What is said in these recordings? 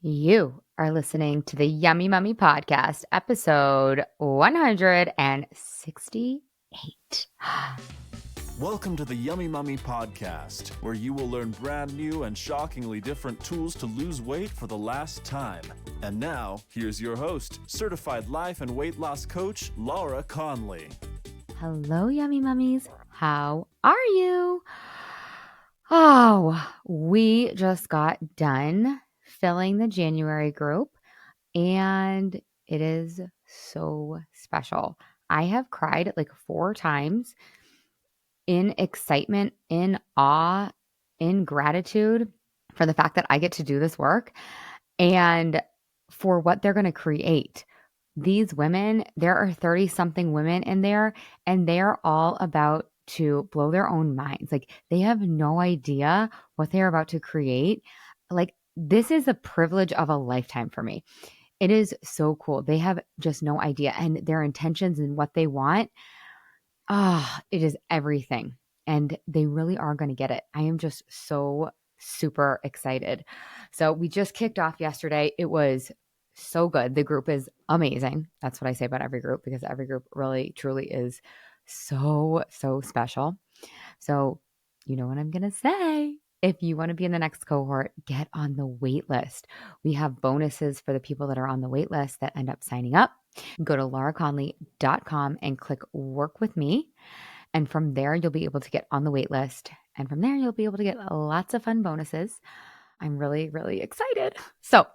You are listening to the Yummy Mummy Podcast, episode 168. Welcome to the Yummy Mummy Podcast, where you will learn brand new and shockingly different tools to lose weight for the last time. And now, here's your host, certified life and weight loss coach, Laura Conley. Hello, Yummy Mummies. How are you? Oh, we just got done filling the January group, and it is so special. I have cried like 4 times in excitement, in awe, in gratitude for the fact that I get to do this work and for what they're going to create. These women, there are 30 something women in there, and they're all about to blow their own minds. Like, they have no idea what they're about to create. Like, this is a privilege of a lifetime for me. It is so cool. They have just no idea, and their intentions and what they want. It is everything. And they really are going to get it. I am just so super excited. So we just kicked off yesterday. It was so good. The group is amazing. That's what I say about every group, because every group really, truly is so, so special. So you know what I'm going to say. If you want to be in the next cohort, get on the wait list. We have bonuses for the people that are on the wait list that end up signing up. Go to lauraconley.com and click work with me. And from there, you'll be able to get on the wait list. And from there, you'll be able to get lots of fun bonuses. I'm really, really excited. So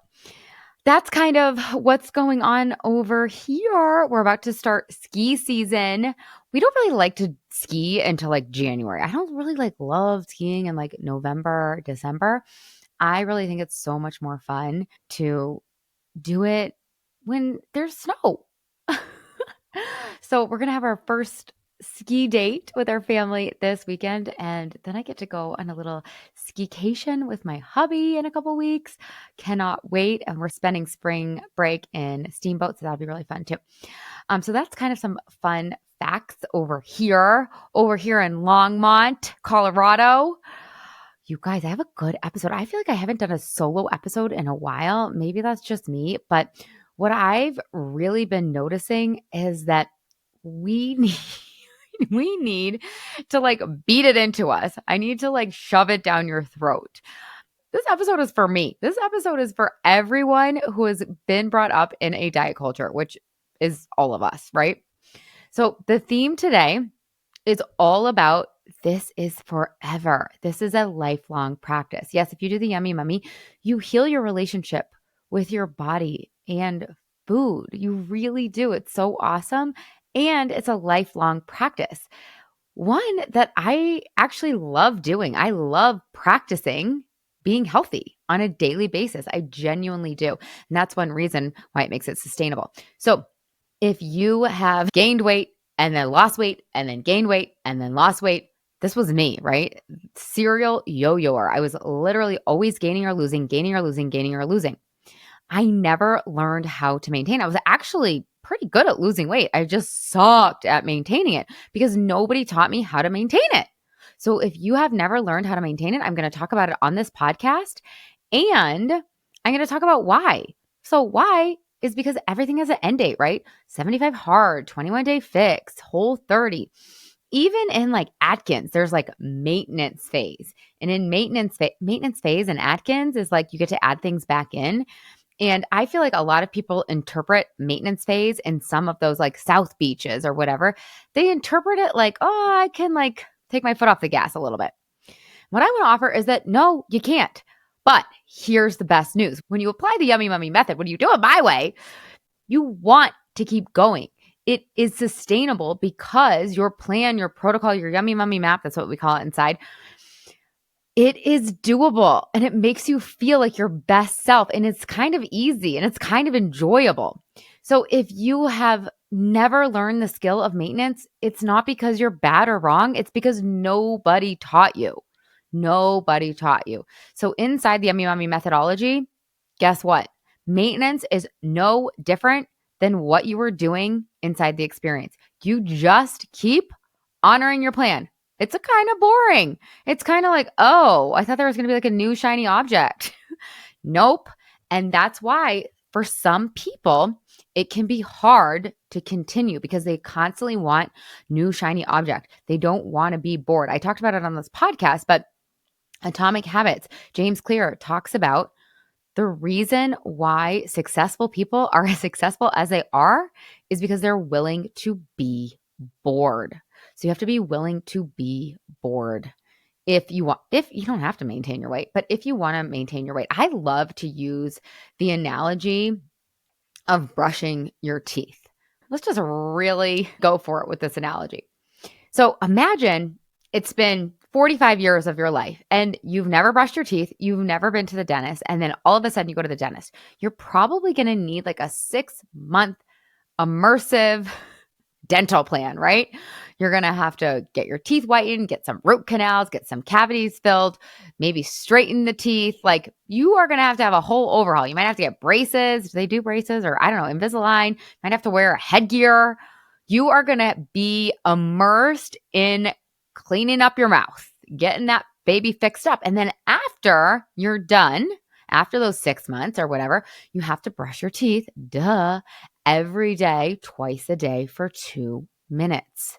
that's kind of what's going on over here. We're about to start ski season. We don't really like to ski until like January. I don't really love skiing in like November, December. I really think it's so much more fun to do it when there's snow. So we're going to have our first ski date with our family this weekend, and then I get to go on a little skication with my hubby in a couple weeks. Cannot wait. And we're spending spring break in Steamboat, so that'll be really fun too. So that's kind of some fun facts over here in Longmont, Colorado. You guys, I have a good episode. I feel like I haven't done a solo episode in a while. Maybe that's just me, but what I've really been noticing is that we need we need to like beat it into us. I need to like shove it down your throat. This episode is for me. This episode is for everyone who has been brought up in a diet culture, which is all of us, right? So the theme today is all about this is forever. This is a lifelong practice. Yes, if you do the Yummy Mummy, you heal your relationship with your body and food. You really do. It's so awesome. And it's a lifelong practice. One that I actually love doing. I love practicing being healthy on a daily basis. I genuinely do. And that's one reason why it makes it sustainable. So if you have gained weight and then lost weight and then gained weight and then lost weight, this was me, right? Serial yo-yoer. I was literally always gaining or losing, gaining or losing, gaining or losing. I never learned how to maintain. I was actually pretty good at losing weight. I just sucked at maintaining it because nobody taught me how to maintain it. So if you have never learned how to maintain it, I'm going to talk about it on this podcast, and I'm going to talk about why. So why is because everything has an end date, right? 75 hard, 21-day fix, whole 30. Even in like Atkins, there's like maintenance phase. And in maintenance phase in Atkins is like you get to add things back in. And I feel like a lot of people interpret maintenance phase in some of those like South beaches or whatever. They interpret it like, oh, I can like take my foot off the gas a little bit. What I want to offer is that no, you can't. But here's the best news. When you apply the Yummy Mummy method, when you do it my way, you want to keep going. It is sustainable because your plan, your protocol, your Yummy Mummy map, that's what we call it inside, it is doable and it makes you feel like your best self, and it's kind of easy and it's kind of enjoyable. So if you have never learned the skill of maintenance, it's not because you're bad or wrong. It's because nobody taught you. Nobody taught you. So inside the Yummy Mummy methodology, guess what? Maintenance is no different than what you were doing inside the experience. You just keep honoring your plan. It's a kind of boring. It's kind of like, oh, I thought there was going to be like a new shiny object. Nope. And that's why for some people, it can be hard to continue because they constantly want new shiny object. They don't want to be bored. I talked about it on this podcast, but Atomic Habits, James Clear talks about the reason why successful people are as successful as they are is because they're willing to be bored. So you have to be willing to be bored. If you don't have to maintain your weight, but if you want to maintain your weight, I love to use the analogy of brushing your teeth. Let's just really go for it with this analogy. So imagine it's been 45 years of your life and you've never brushed your teeth, you've never been to the dentist, and then all of a sudden you go to the dentist. You're probably going to need like a 6-month immersive dental plan, right? You're going to have to get your teeth whitened, get some root canals, get some cavities filled, maybe straighten the teeth. Like you are going to have a whole overhaul. You might have to get braces. Do they do braces? Or I don't know, Invisalign. Might have to wear a headgear. You are going to be immersed in cleaning up your mouth, getting that baby fixed up. And then after you're done, after those 6 months or whatever, you have to brush your teeth. Duh, every day, twice a day for 2 minutes.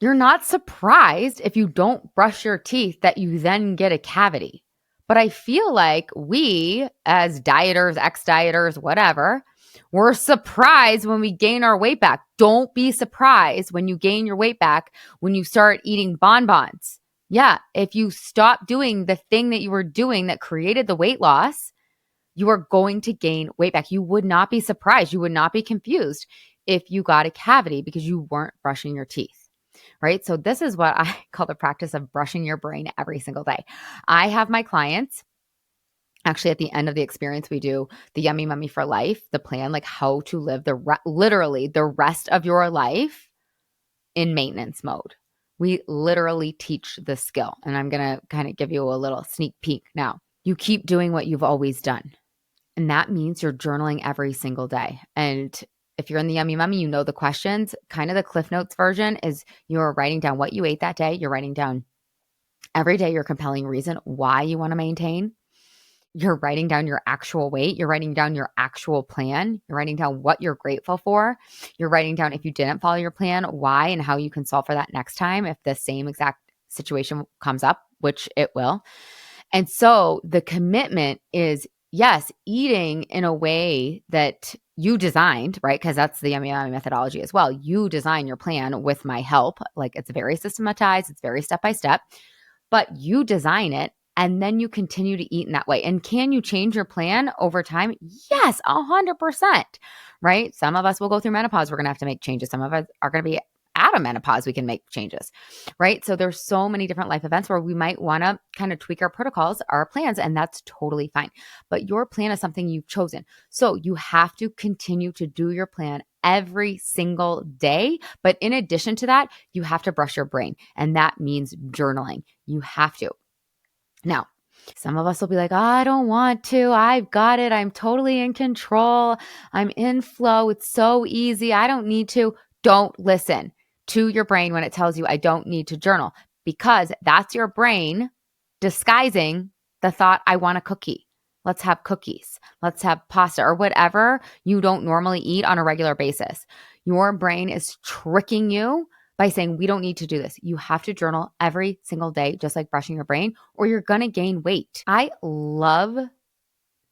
You're not surprised if you don't brush your teeth that you then get a cavity. But I feel like we, as dieters, ex-dieters, whatever, we're surprised when we gain our weight back. Don't be surprised when you gain your weight back when you start eating bonbons. Yeah, if you stop doing the thing that you were doing that created the weight loss, you are going to gain weight back. You would not be surprised. You would not be confused if you got a cavity because you weren't brushing your teeth, right? So this is what I call the practice of brushing your brain every single day. I have my clients, actually at the end of the experience, we do the Yummy Mummy for Life, the plan, like how to live literally the rest of your life in maintenance mode. We literally teach the skill. And I'm going to kind of give you a little sneak peek now. You keep doing what you've always done. And that means you're journaling every single day. And if you're in the Yummy Mummy, you know the questions. Kind of the Cliff Notes version is you're writing down what you ate that day. You're writing down every day your compelling reason why you want to maintain. You're writing down your actual weight. You're writing down your actual plan. You're writing down what you're grateful for. You're writing down if you didn't follow your plan, why and how you can solve for that next time if the same exact situation comes up, which it will. And so the commitment is, yes, eating in a way that you designed, right? Because that's the Yummy Yummy methodology as well. You design your plan with my help. Like it's very systematized, it's very step by step, but you design it and then you continue to eat in that way. And can you change your plan over time? Yes, 100%, right? Some of us will go through menopause. We're going to have to make changes. Some of us are going to be out of menopause. We can make changes, right? So there's so many different life events where we might want to kind of tweak our protocols, our plans, and that's totally fine. But your plan is something you've chosen. So you have to continue to do your plan every single day. But in addition to that, you have to brush your brain. And that means journaling. You have to. Now, some of us will be like, oh, I don't want to. I've got it. I'm totally in control. I'm in flow. It's so easy. I don't need to. Don't listen to your brain when it tells you I don't need to journal because that's your brain disguising the thought, I want a cookie. Let's have cookies. Let's have pasta or whatever you don't normally eat on a regular basis. Your brain is tricking you by saying, we don't need to do this. You have to journal every single day, just like brushing your brain, or you're going to gain weight. I love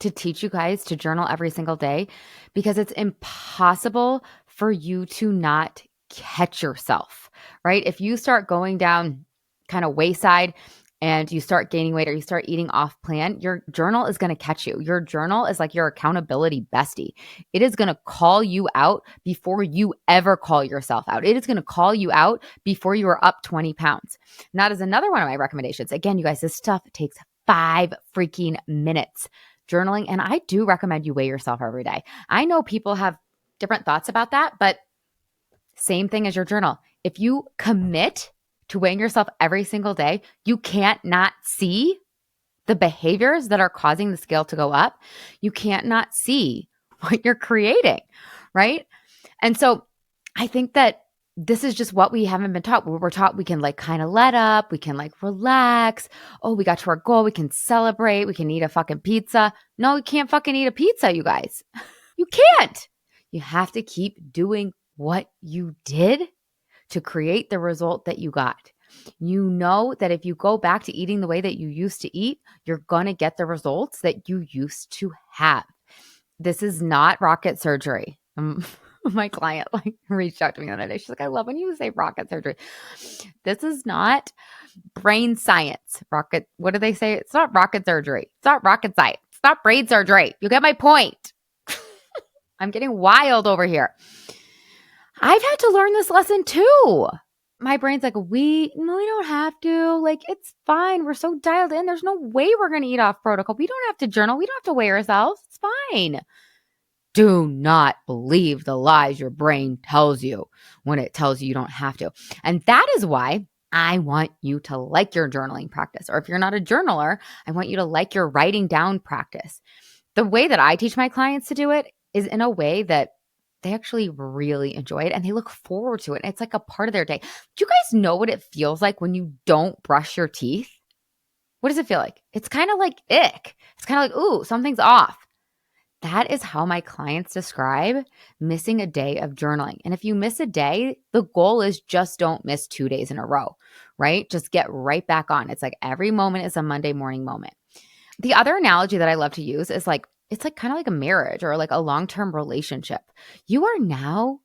to teach you guys to journal every single day because it's impossible for you to not catch yourself, right? If you start going down kind of wayside and you start gaining weight or you start eating off plan, your journal is going to catch you. Your journal is like your accountability bestie. It is going to call you out before you ever call yourself out. It is going to call you out before you are up 20 pounds. And that is another one of my recommendations. Again, you guys, this stuff takes 5 freaking minutes journaling. And I do recommend you weigh yourself every day. I know people have different thoughts about that, but same thing as your journal. If you commit to weighing yourself every single day, you can't not see the behaviors that are causing the scale to go up. You can't not see what you're creating, right? And so I think that this is just what we haven't been taught. We're taught we can like kind of let up, we can like relax. Oh, we got to our goal, we can celebrate, we can eat a fucking pizza. No, you can't fucking eat a pizza, you guys. You can't. You have to keep doing what you did to create the result that you got. You know that if you go back to eating the way that you used to eat, you're going to get the results that you used to have. This is not rocket surgery. My client like reached out to me the other day. She's like, I love when you say rocket surgery. This is not brain science. Rocket, what do they say? It's not rocket surgery. It's not rocket science. It's not brain surgery. You get my point. I'm getting wild over here. I've had to learn this lesson too. My brain's like, we don't have to. Like, it's fine. We're so dialed in. There's no way we're going to eat off protocol. We don't have to journal. We don't have to weigh ourselves. It's fine. Do not believe the lies your brain tells you when it tells you you don't have to. And that is why I want you to like your journaling practice. Or if you're not a journaler, I want you to like your writing down practice. The way that I teach my clients to do it is in a way that they actually really enjoy it and they look forward to it. It's like a part of their day. Do you guys know what it feels like when you don't brush your teeth? What does it feel like? It's kind of like ick. It's kind of like, ooh, something's off. That is how my clients describe missing a day of journaling. And if you miss a day, the goal is just don't miss 2 days in a row, right? Just get right back on. It's like every moment is a Monday morning moment. The other analogy that I love to use is like, it's like kind of like a marriage or like a long-term relationship. You are now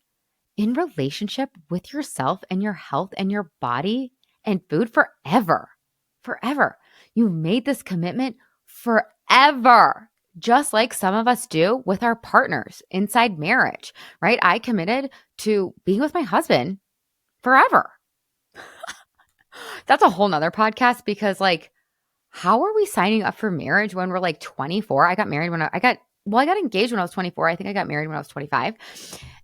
in relationship with yourself and your health and your body and food forever. Forever. You made this commitment forever. Just like some of us do with our partners inside marriage, right? I committed to being with my husband forever. That's a whole nother podcast because like, how are we signing up for marriage when we're like 24? I got married when I got engaged when I was 24. I think I got married when I was 25.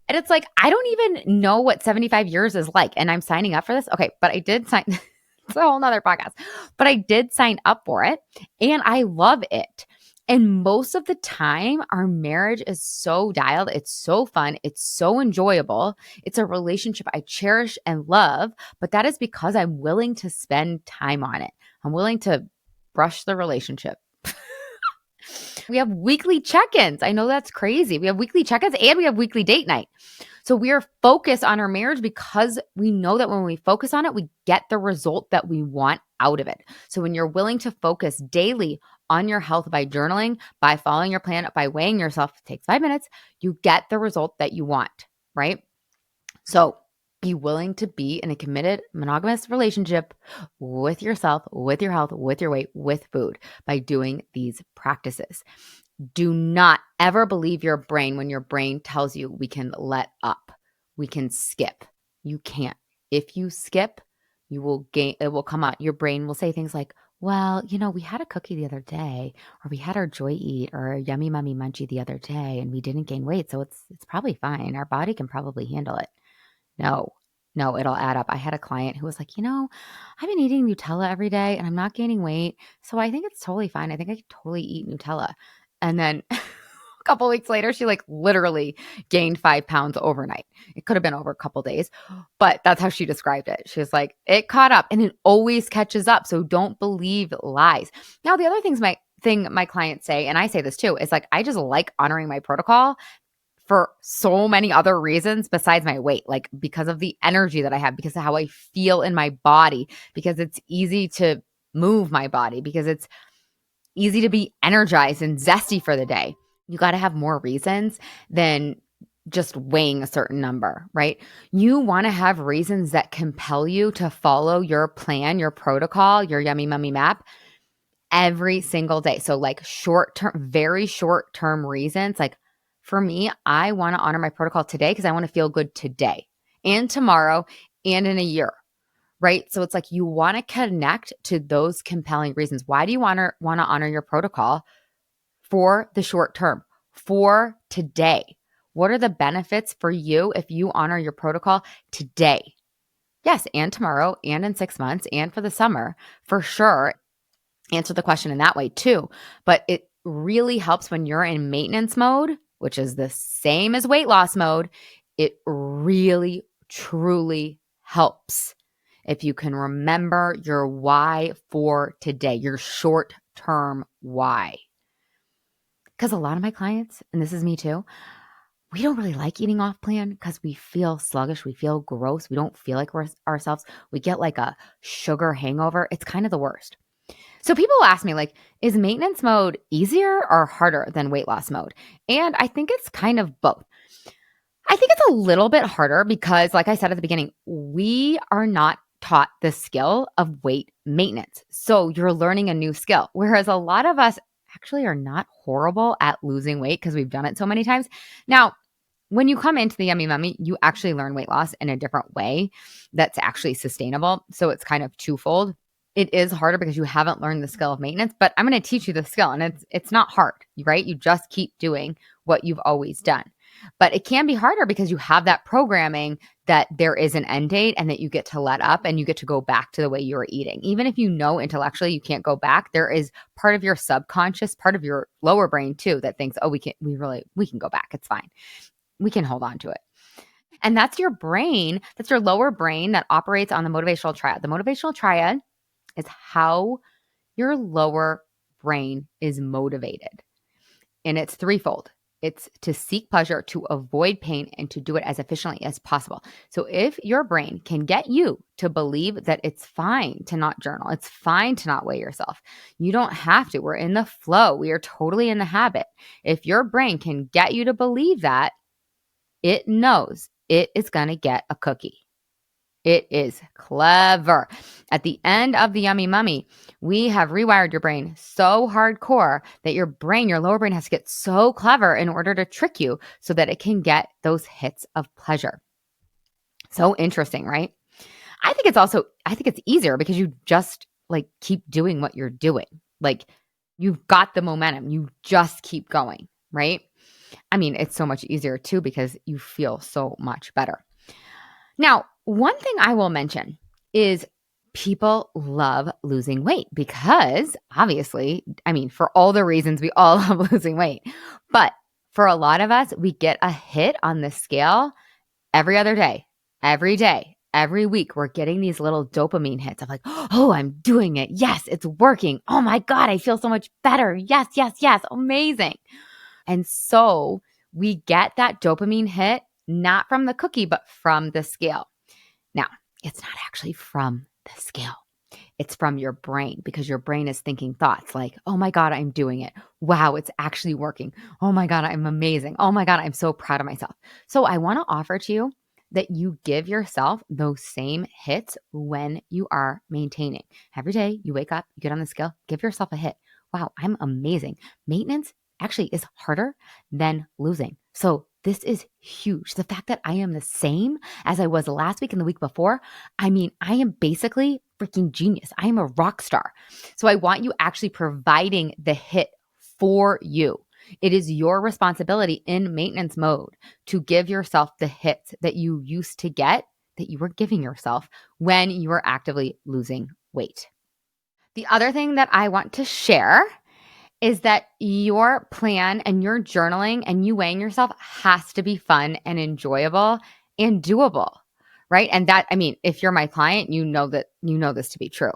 And it's like, I don't even know what 75 years is like. And I'm signing up for this. Okay. But I did sign, it's a whole nother podcast, but I did sign up for it and I love it. And most of the time, our marriage is so dialed. It's so fun. It's so enjoyable. It's a relationship I cherish and love, but that is because I'm willing to spend time on it. I'm willing to brush the relationship. We have weekly check-ins. I know that's crazy. We have weekly check-ins and we have weekly date night. So we are focused on our marriage because we know that when we focus on it, we get the result that we want out of it. So when you're willing to focus daily on your health by journaling, by following your plan, by weighing yourself, it takes 5 minutes, you get the result that you want, right? So be willing to be in a committed monogamous relationship with yourself, with your health, with your weight, with food by doing these practices. Do not ever believe your brain when your brain tells you we can let up, we can skip. You can't. If you skip, you will gain, it will come out. Your brain will say things like, well, we had a cookie the other day, or we had our joy eat or a yummy mummy munchie the other day and we didn't gain weight. So it's probably fine. Our body can probably handle it. No, it'll add up. I had a client who was like, I've been eating Nutella every day and I'm not gaining weight. So I think it's totally fine. I think I could totally eat Nutella. And then a couple weeks later, she like literally gained 5 pounds overnight. It could have been over a couple days, but that's how she described it. She was like, it caught up and it always catches up. So don't believe lies. Now, the other thing my clients say, and I say this too, is like, I just like honoring my protocol for so many other reasons besides my weight, like because of the energy that I have, because of how I feel in my body, because it's easy to move my body, because it's easy to be energized and zesty for the day. You got to have more reasons than just weighing a certain number, right? You want to have reasons that compel you to follow your plan, your protocol, your yummy mummy map every single day. So like very short term reasons. Like for me, I want to honor my protocol today because I want to feel good today and tomorrow and in a year, right? So it's like you want to connect to those compelling reasons. Why do you want to honor your protocol for the short term, for today? What are the benefits for you if you honor your protocol today? Yes, and tomorrow and in 6 months and for the summer, for sure. Answer the question in that way too. But it really helps when you're in maintenance mode, which is the same as weight loss mode. It really truly helps if you can remember your why for today, your short-term why. Because a lot of my clients, and this is me too, we don't really like eating off plan because we feel sluggish. We feel gross. We don't feel like we're ourselves. We get like a sugar hangover. It's kind of the worst. So people ask me, like, is maintenance mode easier or harder than weight loss mode? And I think it's kind of both. I think it's a little bit harder because, like I said at the beginning, we are not taught the skill of weight maintenance. So you're learning a new skill. Whereas a lot of us actually are not horrible at losing weight because we've done it so many times. Now, when you come into the Yummy Mummy, you actually learn weight loss in a different way that's actually sustainable. So it's kind of twofold. It is harder because you haven't learned the skill of maintenance, but I'm going to teach you the skill, and it's not hard, right? You just keep doing what you've always done. But it can be harder because you have that programming that there is an end date and that you get to let up and you get to go back to the way you were eating. Even if you know intellectually you can't go back, there is part of your subconscious, part of your lower brain too, that thinks, oh, we can go back. It's fine. We can hold on to it. And that's your brain. That's your lower brain that operates on the motivational triad. The motivational triad is how your lower brain is motivated. And it's threefold. It's to seek pleasure, to avoid pain, and to do it as efficiently as possible. So if your brain can get you to believe that it's fine to not journal, it's fine to not weigh yourself, you don't have to. We're in the flow. We are totally in the habit. If your brain can get you to believe that, it knows it is going to get a cookie. It is clever. At the end of the Yummy Mummy, we have rewired your brain so hardcore that your lower brain has to get so clever in order to trick you so that it can get those hits of pleasure. So interesting, right? I think it's easier because you just like keep doing what you're doing. Like you've got the momentum. You just keep going, right? I mean, it's so much easier too because you feel so much better. Now, one thing I will mention is people love losing weight because obviously, I mean, for all the reasons we all love losing weight, but for a lot of us, we get a hit on the scale every other day, every day, every week. We're getting these little dopamine hits of like, oh, I'm doing it. Yes, it's working. Oh my God, I feel so much better. Yes, yes, yes. Amazing. And so we get that dopamine hit, not from the cookie, but from the scale. Now, it's not actually from the scale. It's from your brain because your brain is thinking thoughts like, oh my God, I'm doing it. Wow, it's actually working. Oh my God, I'm amazing. Oh my God, I'm so proud of myself. So I want to offer to you that you give yourself those same hits when you are maintaining. Every day you wake up, you get on the scale, give yourself a hit. Wow, I'm amazing. Maintenance actually is harder than losing. So this is huge. The fact that I am the same as I was last week and the week before, I mean, I am basically freaking genius. I am a rock star. So I want you actually providing the hit for you. It is your responsibility in maintenance mode to give yourself the hits that you used to get, that you were giving yourself when you were actively losing weight. The other thing that I want to share is that your plan and your journaling and you weighing yourself has to be fun and enjoyable and doable, right? And that, I mean, if you're my client, you know this to be true,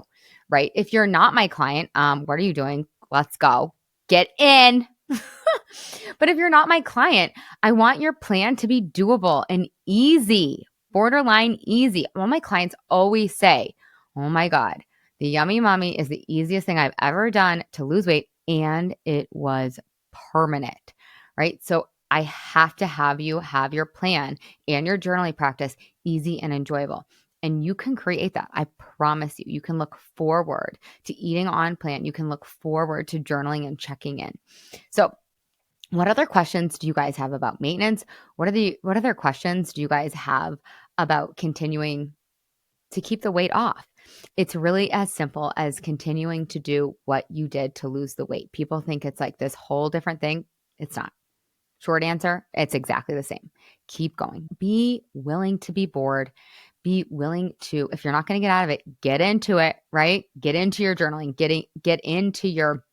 right? If you're not my client, what are you doing? Let's go. Get in. But if you're not my client, I want your plan to be doable and easy, borderline easy. All my clients always say, oh my God, the Yummy Mummy is the easiest thing I've ever done to lose weight. And it was permanent, right? So I have to have you have your plan and your journaling practice easy and enjoyable. And you can create that. I promise you. You can look forward to eating on plan. You can look forward to journaling and checking in. So what other questions do you guys have about maintenance? What other questions do you guys have about continuing to keep the weight off? It's really as simple as continuing to do what you did to lose the weight. People think it's like this whole different thing. It's not. Short answer, it's exactly the same. Keep going. Be willing to be bored. Be willing to, if you're not going to get out of it, get into it, right? Get into your journaling, get into your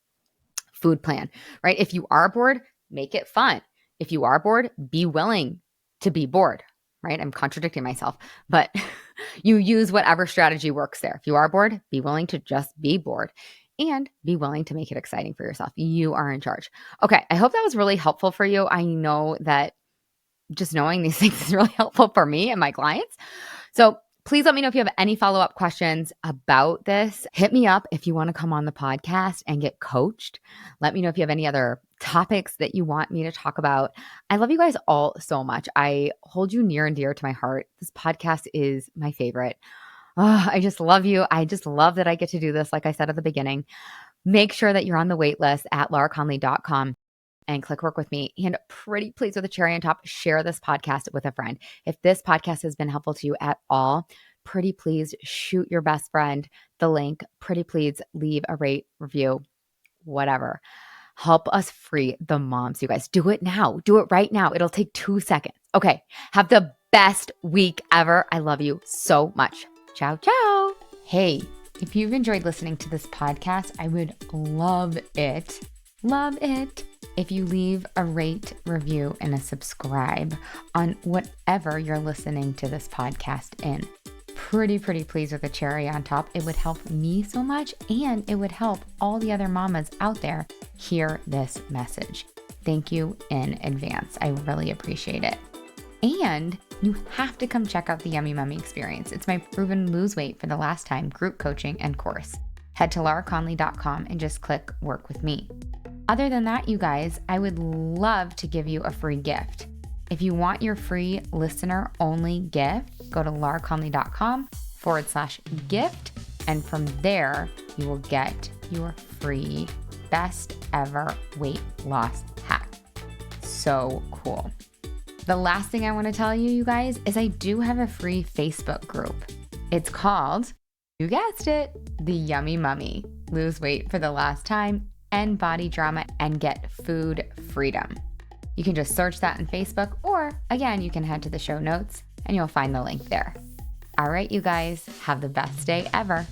food plan, right? If you are bored, make it fun. If you are bored, be willing to be bored. right? I'm contradicting myself, but you use whatever strategy works there. If you are bored, be willing to just be bored and be willing to make it exciting for yourself. You are in charge. Okay, I hope that was really helpful for you. I know that just knowing these things is really helpful for me and my clients. So please let me know if you have any follow-up questions about this. Hit me up if you want to come on the podcast and get coached. Let me know if you have any other topics that you want me to talk about. I love you guys all so much. I hold you near and dear to my heart. This podcast is my favorite. Oh, I just love you. I just love that I get to do this. Like I said at the beginning, make sure that you're on the wait list at lauraconley.com and click work with me. And pretty please, with a cherry on top, share this podcast with a friend. If this podcast has been helpful to you at all, pretty please shoot your best friend the link. Pretty please leave a rate, review, whatever. Help us free the moms, you guys. Do it now. Do it right now. It'll take 2 seconds. Okay. Have the best week ever. I love you so much. Ciao, ciao. Hey, if you've enjoyed listening to this podcast, I would love it if you leave a rate, review, and a subscribe on whatever you're listening to this podcast in. Pretty please with a cherry on top. It would help me so much, and it would help all the other mamas out there hear this message. Thank you in advance. I really appreciate it. And you have to come check out the Yummy Mummy experience. It's my proven lose weight for the last time group coaching and course. Head to lauraconley.com and just click work with me. Other than that, you guys, I would love to give you a free gift. If you want your free listener only gift, go to lauraconley.com/gift. And from there, you will get your free best ever weight loss hack. So cool. The last thing I want to tell you, you guys, is I do have a free Facebook group. It's called, you guessed it, the Yummy Mummy. Lose weight for the last time, end body drama, and get food freedom. You can just search that in Facebook, or again, you can head to the show notes and you'll find the link there. All right, you guys, have the best day ever.